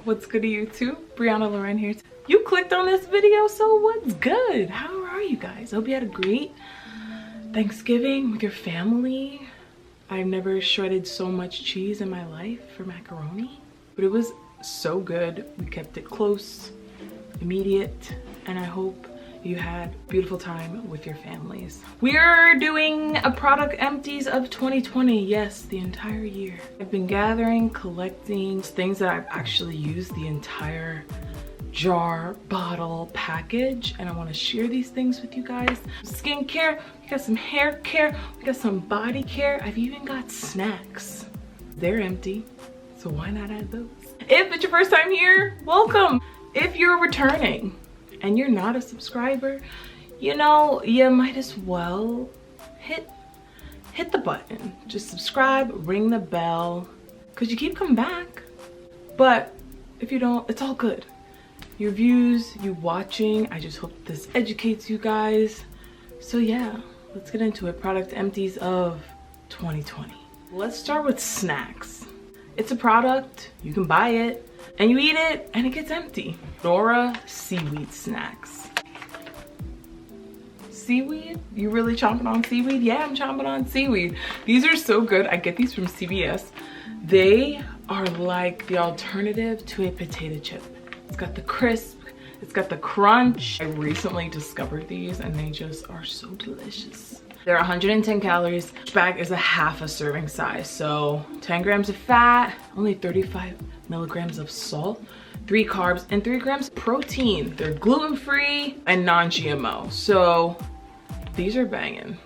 What's good to YouTube? BrianaLorenn here. You clicked on this video, so what's good? How are you guys? Hope you had a great Thanksgiving with your family. I've never shredded so much cheese in my life for macaroni, but it was so good. We kept it close, immediate, and I hope you had a beautiful time with your families. We're doing a product empties of 2020. Yes, the entire year. I've been gathering, collecting things that I've actually used the entire jar, bottle, package, and I want to share these things with you guys. Skincare, we got some hair care, we got some body care. I've even got snacks. They're empty, so why not add those? If it's your first time here, welcome. If you're returning and you're not a subscriber, you know, you might as well hit the button. Just subscribe, ring the bell, because you keep coming back. But if you don't, it's all good. Your views, you watching, I just hope this educates you guys. So yeah, let's get into it. Product empties of 2020. Let's start with snacks. It's a product, you can buy it, and you eat it, and it gets empty. Nora seaweed snacks. Seaweed? You really chomping on seaweed? Yeah, I'm chomping on seaweed. These are so good. I get these from CVS. They are like the alternative to a potato chip. It's got the crisp, it's got the crunch. I recently discovered these and they just are so delicious. They're 110 calories. Each bag is a half a serving size. So 10 grams of fat, only 35 milligrams of salt, 3 carbs, and 3 grams of protein. They're gluten-free and non-GMO. So these are banging.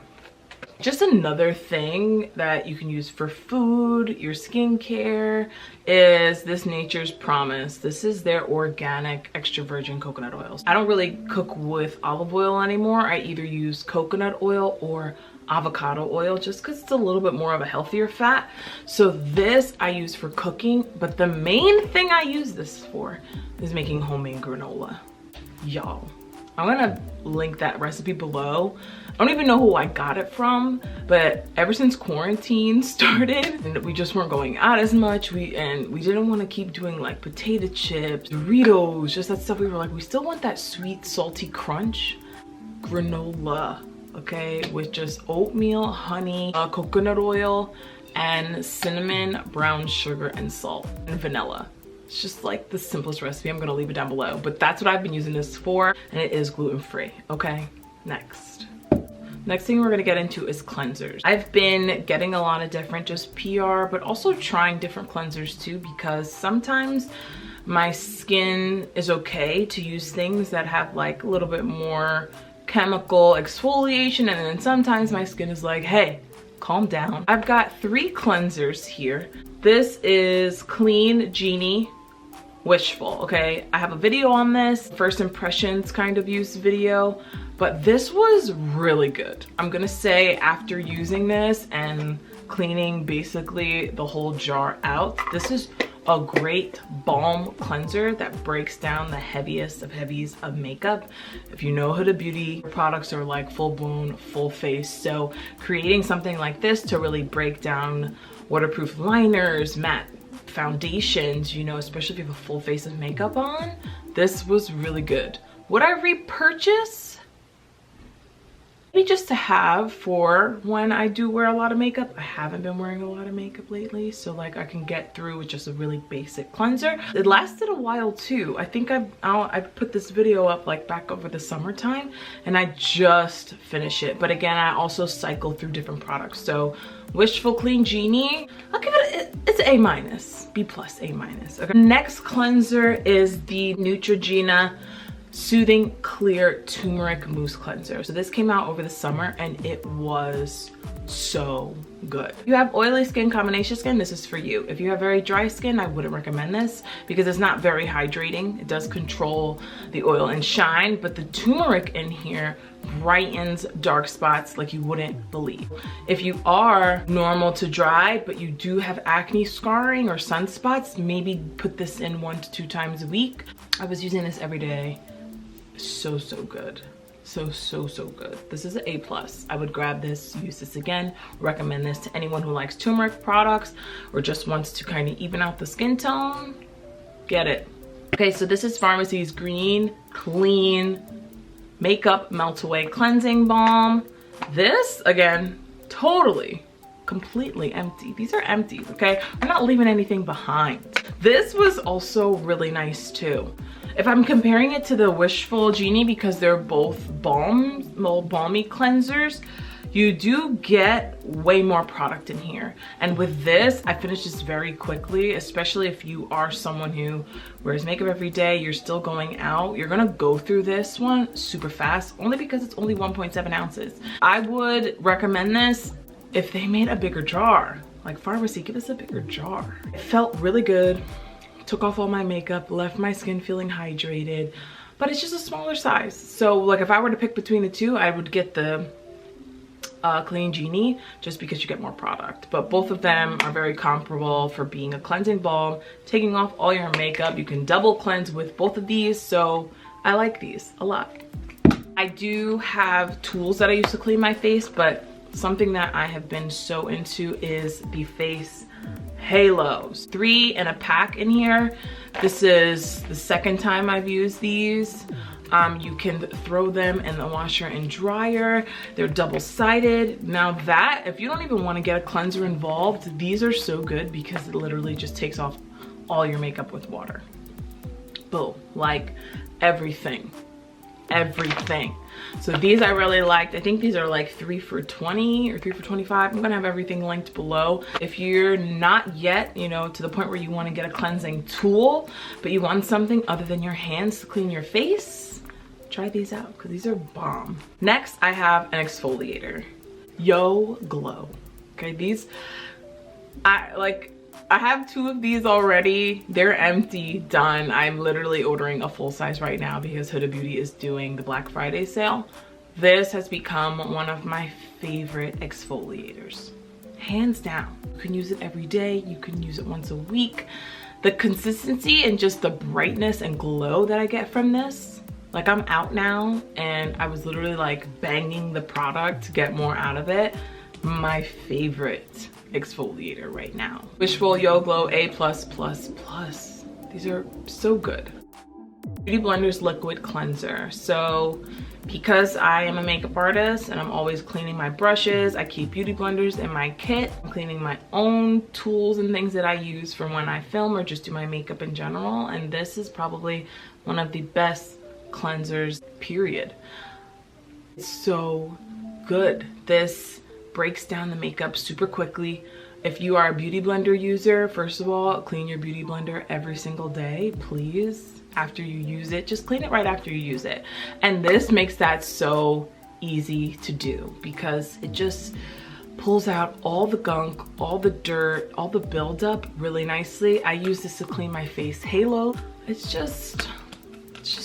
Just another thing that you can use for food, your skincare, is this Nature's Promise. This is their organic extra virgin coconut oils. I don't really cook with olive oil anymore. I either use coconut oil or avocado oil just because it's a little bit more of a healthier fat. So this I use for cooking, but the main thing I use this for is making homemade granola. Y'all, I'm gonna link that recipe below. I don't even know who I got it from, but ever since quarantine started and we just weren't going out as much, we didn't want to keep doing like potato chips, Doritos, just that stuff. We were like, we still want that sweet, salty crunch. Granola, okay, with just oatmeal, honey, coconut oil, and cinnamon, brown sugar, and salt, and vanilla. It's just like the simplest recipe. I'm gonna leave it down below, but that's what I've been using this for, and it is gluten-free, okay? Next thing we're gonna get into is cleansers. I've been getting a lot of different just PR, but also trying different cleansers too, because sometimes my skin is okay to use things that have like a little bit more chemical exfoliation, and then sometimes my skin is like, hey, calm down. I've got 3 cleansers here. This is Clean Genie Wishful, okay? I have a video on this, first impressions kind of use video, but this was really good. I'm gonna say after using this and cleaning basically the whole jar out, this is a great balm cleanser that breaks down the heaviest of heavies of makeup. If you know Huda Beauty products are like full-blown, full face, so creating something like this to really break down waterproof liners, matte foundations, you know, especially if you have a full face of makeup on, this was really good. Would I repurchase? Maybe just to have for when I do wear a lot of makeup. I haven't been wearing a lot of makeup lately, so like I can get through with just a really basic cleanser. It lasted a while too. I think I put this video up like back over the summertime and I just finished it. But again, I also cycle through different products. So Wishful Clean Genie, I'll give it it's A-, B+, A-. Okay. Next cleanser is the Neutrogena Soothing Clear Turmeric Mousse Cleanser. So this came out over the summer and it was so good. If you have oily skin, combination skin, this is for you. If you have very dry skin, I wouldn't recommend this because it's not very hydrating. It does control the oil and shine, but the turmeric in here brightens dark spots like you wouldn't believe. If you are normal to dry, but you do have acne scarring or sunspots, maybe put this in 1 to 2 times a week. I was using this every day. So good. So good. This is an A+. I would grab this, use this again. Recommend this to anyone who likes turmeric products or just wants to kind of even out the skin tone. Get it. Okay, so this is Farmacy's Green Clean Makeup Melt Away Cleansing Balm. This, again, totally, completely empty. These are empties, okay? We're not leaving anything behind. This was also really nice too. If I'm comparing it to the Wishful Genie, because they're both balmy cleansers, you do get way more product in here. And with this, I finished this very quickly, especially if you are someone who wears makeup every day, you're still going out, you're gonna go through this one super fast, only because it's only 1.7 ounces. I would recommend this if they made a bigger jar. Like Farmacy, give us a bigger jar. It felt really good, took off all my makeup, left my skin feeling hydrated, but it's just a smaller size. So like if I were to pick between the two, I would get the Clean Genie, just because you get more product. But both of them are very comparable for being a cleansing balm, taking off all your makeup. You can double cleanse with both of these, so I like these a lot. I do have tools that I use to clean my face, but something that I have been so into is the face halos. 3 in a pack in here. This is the second time I've used these. You can throw them in the washer and dryer. They're double-sided. Now that, if you don't even want to get a cleanser involved, these are so good because it literally just takes off all your makeup with water. Boom, like everything. So these I really liked. I think these are like 3 for $20 or 3 for $25. I'm gonna have everything linked below. If you're not yet, you know, to the point where you want to get a cleansing tool, but you want something other than your hands to clean your face, try these out because these are bomb. Next, I have an exfoliator. Yo Glow. Okay, these, I have 2 of these already. They're empty, done. I'm literally ordering a full size right now because Huda Beauty is doing the Black Friday sale. This has become one of my favorite exfoliators. Hands down. You can use it every day. You can use it once a week. The consistency and just the brightness and glow that I get from this, like I'm out now and I was literally like banging the product to get more out of it. My favorite exfoliator right now. Wishful Yo Glow A++++. These are so good. BeautyBlender's liquid cleanser. So because I am a makeup artist and I'm always cleaning my brushes, I keep beauty blenders in my kit. I'm cleaning my own tools and things that I use for when I film or just do my makeup in general. And this is probably one of the best cleansers, period. It's so good. This breaks down the makeup super quickly. If you are a beauty blender user, first of all, clean your beauty blender every single day, please. After you use it, just clean it right after you use it. And this makes that so easy to do because it just pulls out all the gunk, all the dirt, all the buildup really nicely. I use this to clean my face halo. It's just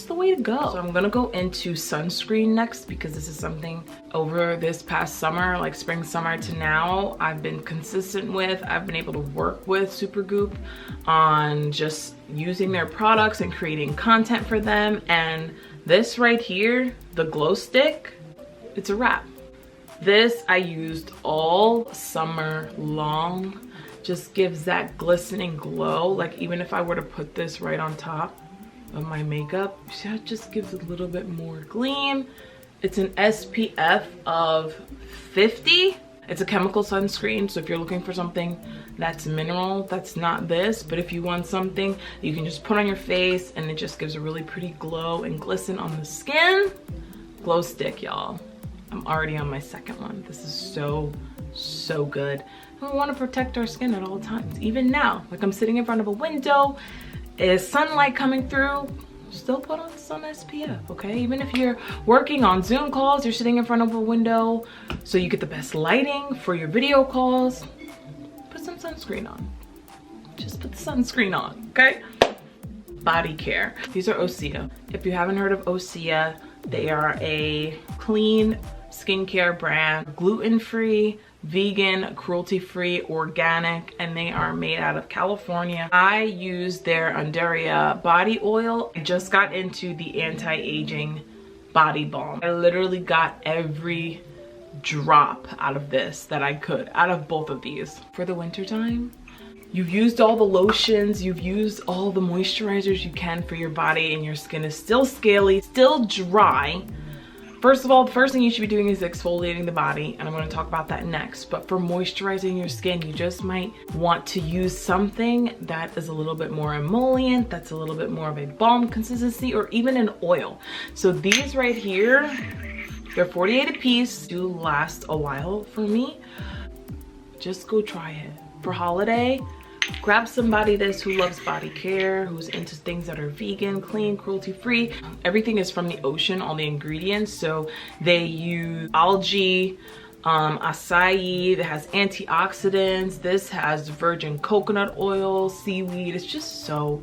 the way to go. So I'm gonna go into sunscreen next because this is something over this past summer, like spring, summer to now, I've been consistent with. I've been able to work with Supergoop on just using their products and creating content for them. And this right here, the glow stick, it's a wrap. This I used all summer long. Just gives that glistening glow. Like even if I were to put this right on top of my makeup, that just gives a little bit more gleam. It's an SPF of 50. It's a chemical sunscreen, so if you're looking for something that's mineral, that's not this. But if you want something you can just put on your face and it just gives a really pretty glow and glisten on the skin, glow stick, y'all. I'm already on my second one. This is so good. And we want to protect our skin at all times, even now. Like I'm sitting in front of a window, is sunlight coming through, still put on some SPF, okay? Even if you're working on Zoom calls, you're sitting in front of a window so you get the best lighting for your video calls, put some sunscreen on. Just put the sunscreen on, okay? Body care. These are Osea. If you haven't heard of Osea, they are a clean skincare brand, gluten-free, vegan, cruelty-free, organic, and they are made out of California. I use their Undaria body oil. I just got into the anti-aging body balm. I literally got every drop out of this that I could, out of both of these. For the winter time, You've used all the lotions, you've used all the moisturizers you can for your body, and your skin is still scaly, still dry. First of all, the first thing you should be doing is exfoliating the body, and I'm going to talk about that next. But for moisturizing your skin, you just might want to use something that is a little bit more emollient, that's a little bit more of a balm consistency, or even an oil. So these right here, they're 48 a piece, do last a while for me. Just go try it. For holiday, grab somebody who loves body care, who's into things that are vegan, clean, cruelty-free. Everything is from the ocean, all the ingredients. So they use algae, acai that has antioxidants. This has virgin coconut oil, seaweed. It's just so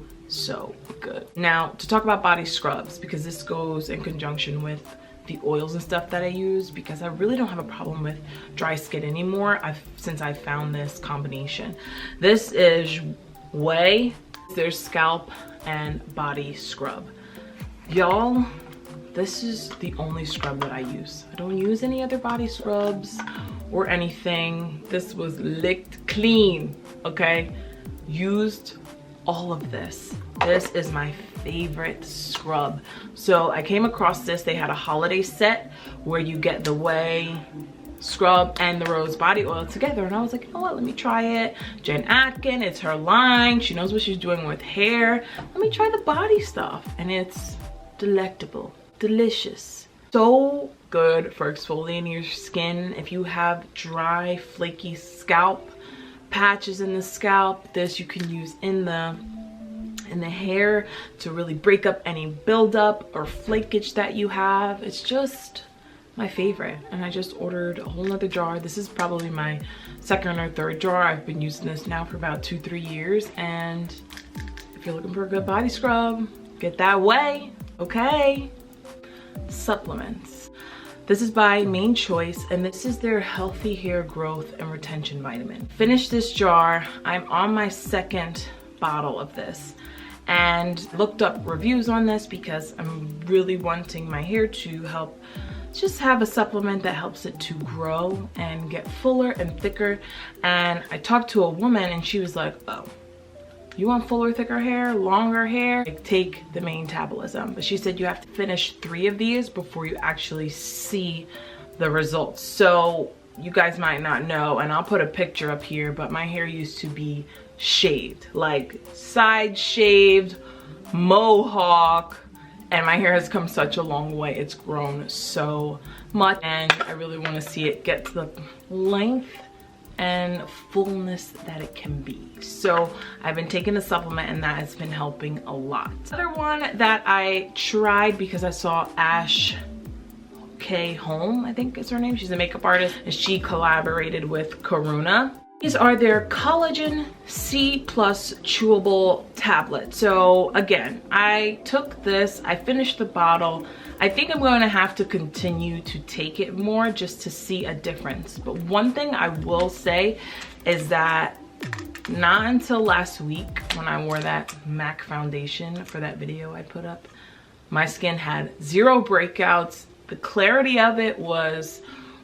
good. Now, to talk about body scrubs, because this goes in conjunction with the oils and stuff that I use, because I really don't have a problem with dry skin anymore since I found this combination. This is Ouai, their scalp and body scrub. Y'all, this is the only scrub that I use. I don't use any other body scrubs or anything. This was licked clean, okay? Used all of this. This is my favorite scrub. So I came across this. They had a holiday set where you get the Ouai scrub and the rose body oil together, and I was like, you know what, let me try it. Jen Atkin, it's her line, she knows what she's doing with hair. Let me try the body stuff, and it's delectable, delicious, so good for exfoliating your skin. If you have dry, flaky scalp, patches in the scalp, this you can use in the hair to really break up any buildup or flakage that you have. It's just my favorite, and I just ordered a whole nother jar. This is probably my second or third jar. I've been using this now for about 2-3 years, and if you're looking for a good body scrub, get that Ouai. Okay, supplements. This is by Main Choice, and this is their healthy hair growth and retention vitamin. Finished this jar. I'm on my second bottle of this, and looked up reviews on this because I'm really wanting my hair to help just have a supplement that helps it to grow and get fuller and thicker. And I talked to a woman, and she was like, oh, you want fuller, thicker hair, longer hair? Like, take the Manetabolism. But she said you have to finish 3 of these before you actually see the results. So you guys might not know, and I'll put a picture up here, but my hair used to be shaved, like side shaved, mohawk, and my hair has come such a long way. It's grown so much, and I really want to see it get to the length and fullness that it can be. So I've been taking a supplement, and that has been helping a lot. Another one that I tried because I saw Ash K Home, I think is her name, she's a makeup artist, and she collaborated with Karuna. These are their Collagen C+ chewable tablet. So again, I took this, I finished the bottle. I think I'm going to have to continue to take it more just to see a difference. But one thing I will say is that not until last week, when I wore that MAC foundation for that video I put up, my skin had 0 breakouts. The clarity of it was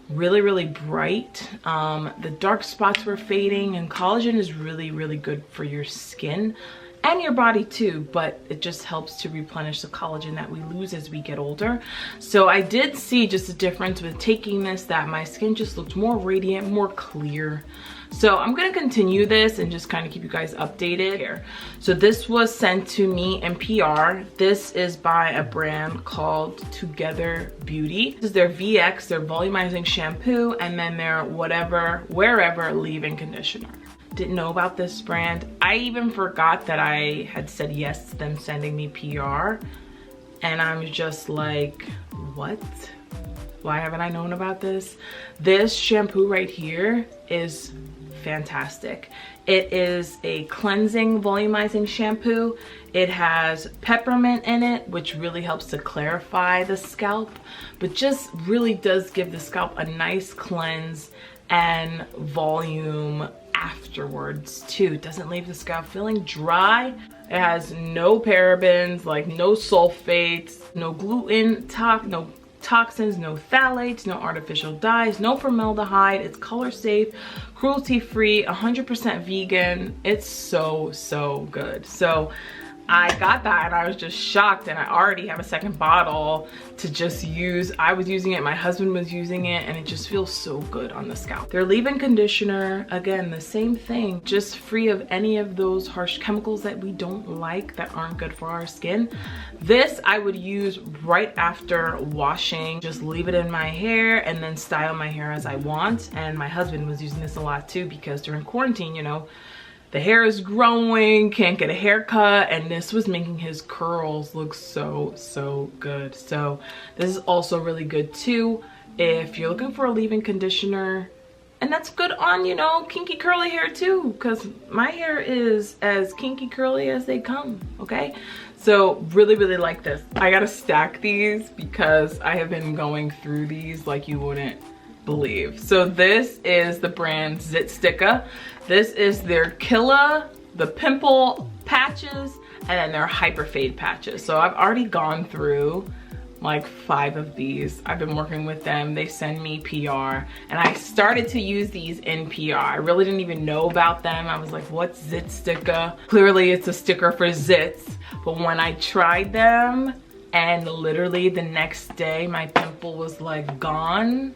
really bright. The dark spots were fading, and collagen is really good for your skin and your body too, but it just helps to replenish the collagen that we lose as we get older. So I did see just a difference with taking this, that my skin just looked more radiant, more clear. So I'm gonna continue this and just kind of keep you guys updated here. So this was sent to me in PR. This is by a brand called Together Beauty. This is their VX, their volumizing shampoo, and then their wherever leave-in conditioner. Didn't know about this brand. I even forgot that I had said yes to them sending me PR, and I'm just like, what? Why haven't I known about this? This shampoo right here is fantastic. It is a cleansing, volumizing shampoo. It has peppermint in it, which really helps to clarify the scalp, but just really does give the scalp a nice cleanse and volume afterwards too. It doesn't leave the scalp feeling dry. It has no parabens, like no sulfates, no gluten, no toxins, no phthalates, no artificial dyes, no formaldehyde. It's color safe, cruelty free, 100% vegan. It's so good. So I got that and I was just shocked, and I already have a second bottle to just use. I was using it, my husband was using it, and it just feels so good on the scalp. Their leave-in conditioner, again, the same thing, just free of any of those harsh chemicals that we don't like, that aren't good for our skin. This I would use right after washing, just leave it in my hair and then style my hair as I want. And my husband was using this a lot too, because during quarantine, you know, the hair is growing, can't get a haircut, and this was making his curls look so good. So this is also really good too if you're looking for a leave-in conditioner, and that's good on, you know, kinky curly hair too, because my hair is as kinky curly as they come, okay? So really like this. I gotta stack these because I have been going through these like you wouldn't believe. So this is the brand Zit Sticka. This is their Killa, the Pimple Patches, and then their Hyper Fade Patches. So I've already gone through like 5 of these. I've been working with them. They send me PR, and I started to use these in PR. I really didn't even know about them. I was like, what's Zit Sticka? Clearly it's a sticker for zits. But when I tried them, and literally the next day my pimple was like gone,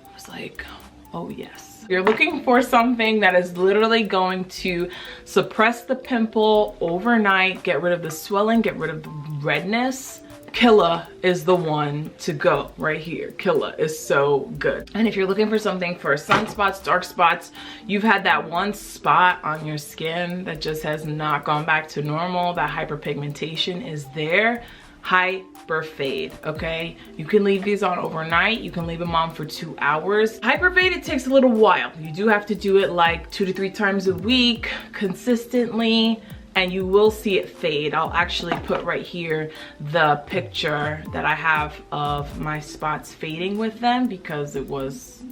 I was like, oh yes. You're looking for something that is literally going to suppress the pimple overnight, get rid of the swelling, get rid of the redness. Killa is the one to go right here. Killa is so good. And if you're looking for something for sunspots, dark spots, you've had that one spot on your skin that just has not gone back to normal, that hyperpigmentation is there. Hyper Fade, okay? You can leave these on overnight. You can leave them on for 2 hours. Hyper Fade, it takes a little while. You do have to do it like 2 to 3 times a week consistently, and you will see it fade. I'll actually put right here the picture that I have of my spots fading with them, because it was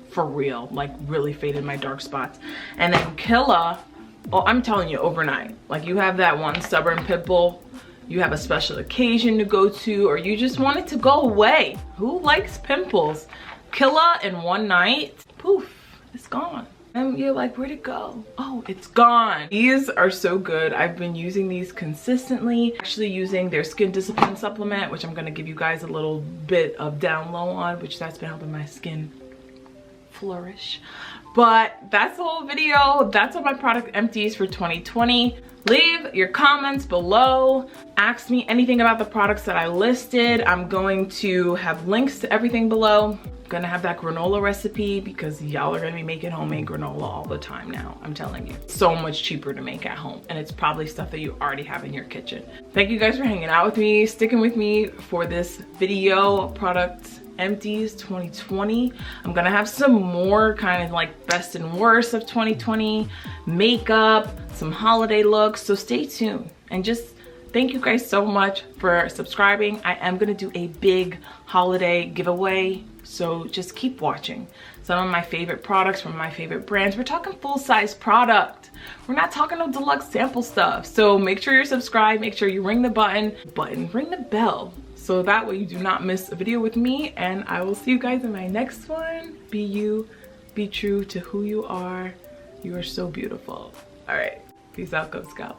for real, like really faded my dark spots. And then Killa, oh, I'm telling you, overnight. Like you have that one stubborn pimple, you have a special occasion to go to, or you just want it to go away. Who likes pimples? Killa in one night, poof, it's gone. And you're like, where'd it go? Oh, it's gone. These are so good. I've been using these consistently. Actually using their Skin Discipline supplement, which I'm gonna give you guys a little bit of down low on, which that's been helping my skin flourish. But that's the whole video. That's all my product empties for 2020. Leave your comments below. Ask me anything about the products that I listed. I'm going to have links to everything below. I'm gonna have that granola recipe because y'all are gonna be making homemade granola all the time now. I'm telling you, so much cheaper to make at home, and it's probably stuff that you already have in your kitchen. Thank you guys for hanging out with me, sticking with me for this video, Product Empties 2020. I'm gonna have some more kind of like best and worst of 2020, makeup, some holiday looks, so stay tuned. And just thank you guys so much for subscribing. I am gonna do a big holiday giveaway, so just keep watching. Some of my favorite products from my favorite brands. We're talking full-size product. We're not talking no deluxe sample stuff. So make sure you're subscribed, make sure you ring the ring the bell, so that way you do not miss a video with me. And I will see you guys in my next one. Be you, be true to who you are. You are so beautiful. All right, peace out, Cub Scouts.